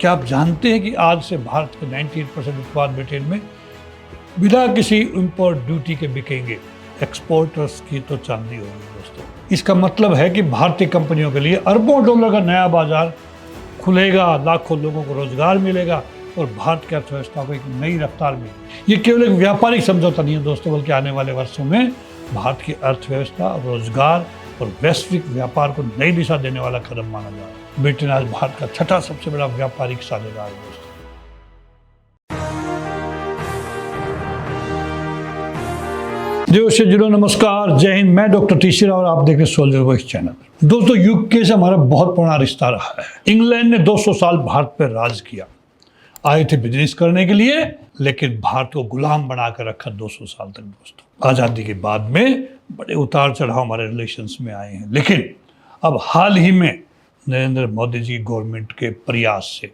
क्या आप जानते हैं कि आज से भारत के 98% उत्पाद ब्रिटेन में बिना किसी इंपोर्ट ड्यूटी के बिकेंगे। एक्सपोर्टर्स की तो चांदी होगी दोस्तों। इसका मतलब है कि भारतीय कंपनियों के लिए अरबों डॉलर का नया बाजार खुलेगा, लाखों लोगों को रोजगार मिलेगा और भारत की अर्थव्यवस्था को एक नई रफ्तार मिलेगी। ये केवल एक व्यापारिक समझौता नहीं है दोस्तों, बल्कि आने वाले वर्षों में भारत की अर्थव्यवस्था, रोजगार और वैश्विक व्यापार को नई दिशा देने वाला कदम माना जा रहा है। ब्रिटेन आज भारत का छठा सबसे बड़ा व्यापारिक साझेदार है दोस्तों। देश नमस्कार, जय हिंद। मैं डॉक्टर टीशीरा और आप देख रहे सोल्जर वॉइस चैनल। दोस्तों, यूके से हमारा बहुत पुराना रिश्ता रहा है। इंग्लैंड ने 200 साल भारत पर राज किया। आए थे बिजनेस करने के लिए, लेकिन भारत को गुलाम बनाकर रखा 200 साल तक दोस्तों। आज़ादी के बाद में बड़े उतार चढ़ाव हमारे रिलेशंस में आए हैं, लेकिन अब हाल ही में नरेंद्र मोदी जी गवर्नमेंट के प्रयास से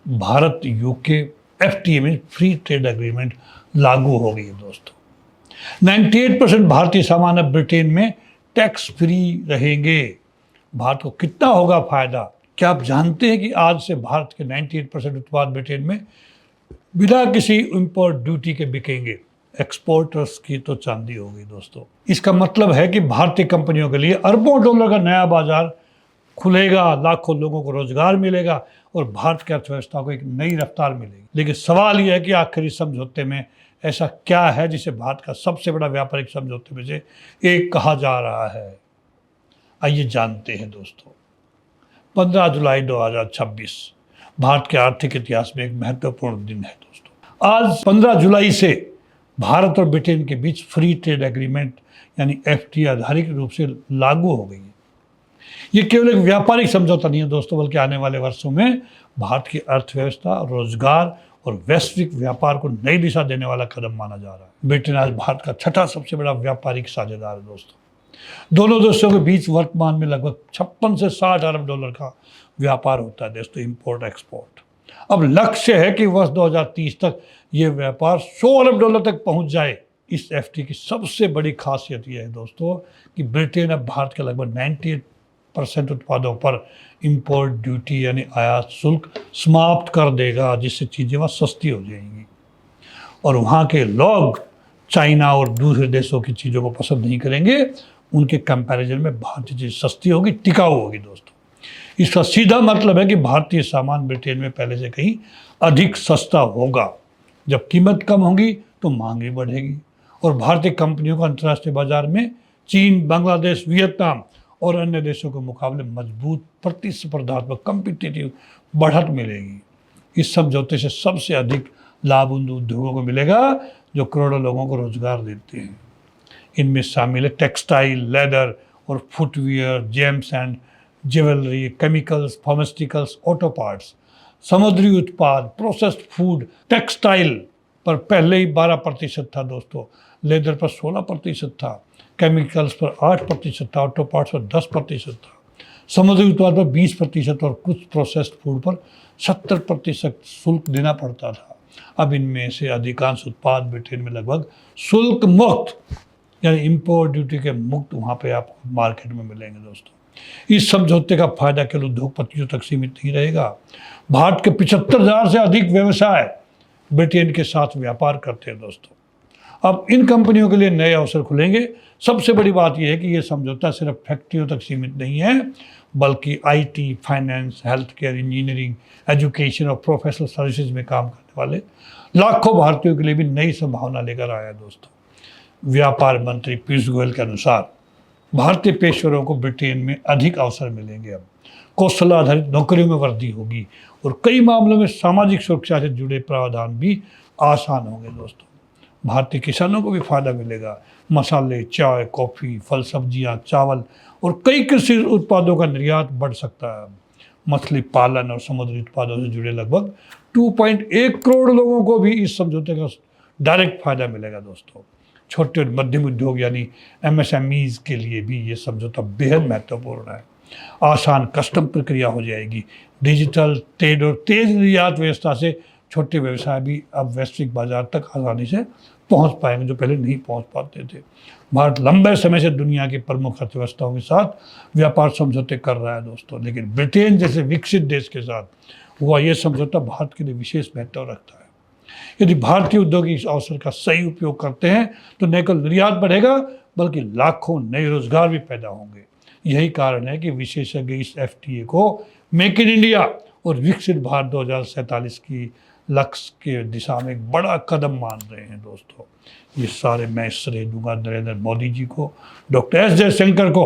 भारत यूके FTA में फ्री ट्रेड एग्रीमेंट लागू हो गई है दोस्तों। 98% भारतीय सामान अब ब्रिटेन में टैक्स फ्री रहेंगे। भारत को कितना होगा फायदा? क्या आप जानते हैं कि आज से भारत के 98% उत्पाद ब्रिटेन में बिना किसी इंपोर्ट ड्यूटी के बिकेंगे। एक्सपोर्टर्स की तो चांदी होगी दोस्तों। इसका मतलब है कि भारतीय कंपनियों के लिए अरबों डॉलर का नया बाजार खुलेगा, लाखों लोगों को रोजगार मिलेगा और भारत की अर्थव्यवस्था को एक नई रफ्तार मिलेगी। लेकिन सवाल यह है कि आखिर इस समझौते में ऐसा क्या है जिसे भारत का सबसे बड़ा व्यापारिक समझौते में से एक कहा जा रहा है। आइए जानते हैं दोस्तों। 15 जुलाई 2026 भारत के आर्थिक इतिहास में एक महत्वपूर्ण दिन है दोस्तों। आज 15 जुलाई से भारत और ब्रिटेन के बीच फ्री ट्रेड एग्रीमेंट यानी FTA आधारित रूप से लागू हो गई है। ये केवल एक व्यापारिक समझौता नहीं है दोस्तों, बल्कि आने वाले वर्षों में भारत की अर्थव्यवस्था, रोजगार और वैश्विक व्यापार को नई दिशा देने वाला कदम माना जा रहा है। ब्रिटेन आज भारत का छठा सबसे बड़ा व्यापारिक साझेदार है दोस्तों। दोनों देशों के बीच वर्तमान में लगभग 56 से 60 अरब डॉलर का व्यापार होता है दोस्तों, इंपोर्ट एक्सपोर्ट। अब लक्ष्य है कि वर्ष 2030 तक ये व्यापार 100 अरब डॉलर तक पहुंच जाए। इस FTA की सबसे बड़ी खासियत यह है दोस्तों कि ब्रिटेन अब भारत के लगभग 98% उत्पादों पर इंपोर्ट ड्यूटी यानी आयात शुल्क समाप्त कर देगा, जिससे चीज़ें वहाँ सस्ती हो जाएंगी और वहाँ के लोग चाइना और दूसरे देशों की चीज़ों को पसंद नहीं करेंगे। उनके कंपैरिजन में भारतीय चीज़ सस्ती होगी, टिकाऊ होगी दोस्तों। इसका सीधा मतलब है कि भारतीय सामान ब्रिटेन में पहले से कहीं अधिक सस्ता होगा। जब कीमत कम होगी तो मांग भी बढ़ेगी और भारतीय कंपनियों को अंतर्राष्ट्रीय बाजार में चीन, बांग्लादेश, वियतनाम और अन्य देशों के मुकाबले मजबूत प्रतिस्पर्धात्मक कॉम्पिटिटिव बढ़त मिलेगी। इस समझौते से सबसे अधिक लाभ उन उद्योगों को मिलेगा जो करोड़ों लोगों को रोजगार देते हैं। इनमें शामिल है टेक्सटाइल, लेदर और footwear, James and jewellery, chemicals, pharmaceuticals, auto parts, समुद्री उत्पाद, प्रोसेस्ड फूड। टेक्सटाइल पर पहले ही 12% था दोस्तों, लेदर पर 16% था, केमिकल्स पर 8% था, ऑटो पार्ट्स पर 10% था, समुद्री उत्पाद पर 20% और कुछ प्रोसेस्ड फूड पर 70% शुल्क देना पड़ता था। अब इनमें से अधिकांश उत्पाद ब्रिटेन में लगभग शुल्क मुक्त यानी इंपोर्ट ड्यूटी के मुक्त वहाँ पे आपको मार्केट में मिलेंगे दोस्तों। इस समझौते का फायदा केवल उद्योगपतियों तक सीमित नहीं रहेगा। भारत के 75,000 से अधिक व्यवसाय ब्रिटेन के साथ व्यापार करते हैं दोस्तों। अब इन कंपनियों के लिए नए अवसर खुलेंगे। सबसे बड़ी बात यह है कि यह समझौता सिर्फ फैक्ट्रियों तक सीमित नहीं है, बल्कि IT, finance, health care, engineering, education और प्रोफेशनल सर्विसेज में काम करने वाले लाखों भारतीयों के लिए भी नई संभावना लेकर आया दोस्तों। व्यापार मंत्री पीयूष गोयल के अनुसार भारतीय पेशेवरों को ब्रिटेन में अधिक अवसर मिलेंगे। अब कौशल आधारित नौकरियों में वृद्धि होगी और कई मामलों में सामाजिक सुरक्षा से जुड़े प्रावधान भी आसान होंगे दोस्तों। भारतीय किसानों को भी फायदा मिलेगा। मसाले, चाय, कॉफ़ी, फल, सब्जियां, चावल और कई कृषि उत्पादों का निर्यात बढ़ सकता है। मछली पालन और समुद्री उत्पादों से जुड़े लगभग 2.1 करोड़ लोगों को भी इस समझौते का डायरेक्ट फायदा मिलेगा दोस्तों। छोटे और मध्यम उद्योग यानी MSMEs के लिए भी ये समझौता बेहद महत्वपूर्ण है। आसान कस्टम प्रक्रिया हो जाएगी। डिजिटल ट्रेड और तेज निर्यात व्यवस्था से छोटे व्यवसाय भी अब वैश्विक बाजार तक आसानी से पहुंच पाएंगे, जो पहले नहीं पहुंच पाते थे। भारत लंबे समय से दुनिया की प्रमुख अर्थव्यवस्थाओं के साथ व्यापार समझौते कर रहा है दोस्तों, लेकिन ब्रिटेन जैसे विकसित देश के साथ हुआ ये समझौता भारत के लिए विशेष महत्व रखता है। यदि भारतीय उद्योग इस अवसर का सही उपयोग करते हैं तो न केवल निर्यात बढ़ेगा बल्कि लाखों नए रोजगार भी पैदा होंगे। यही कारण है कि विशेषज्ञ इस FTA को मेक इन इंडिया और विकसित भारत 2047 की लक्ष्य के दिशा में एक बड़ा कदम मान रहे हैं। दोस्तों, ये सारे मैं श्रेय दूंगा नरेंद्र मोदी जी को, डॉक्टर S जयशंकर को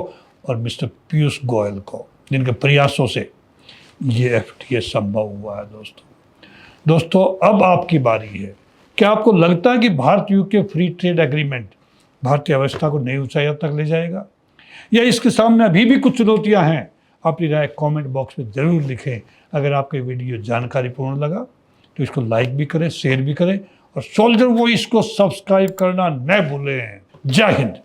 और मिस्टर पीयूष गोयल को, जिनके प्रयासों से ये FTA संभव हुआ है। दोस्तों, अब आपकी बारी है। क्या आपको लगता है कि Bharat UK free trade agreement भारतीय अर्थव्यवस्था को नई ऊंचाइयों तक ले जाएगा, या इसके सामने अभी भी कुछ चुनौतियां हैं? अपनी राय कमेंट बॉक्स में जरूर लिखें। अगर आपको वीडियो जानकारीपूर्ण लगा तो इसको लाइक भी करें, शेयर भी करें और सोल्जर वॉइस को सब्सक्राइब करना न भूलें। जय हिंद।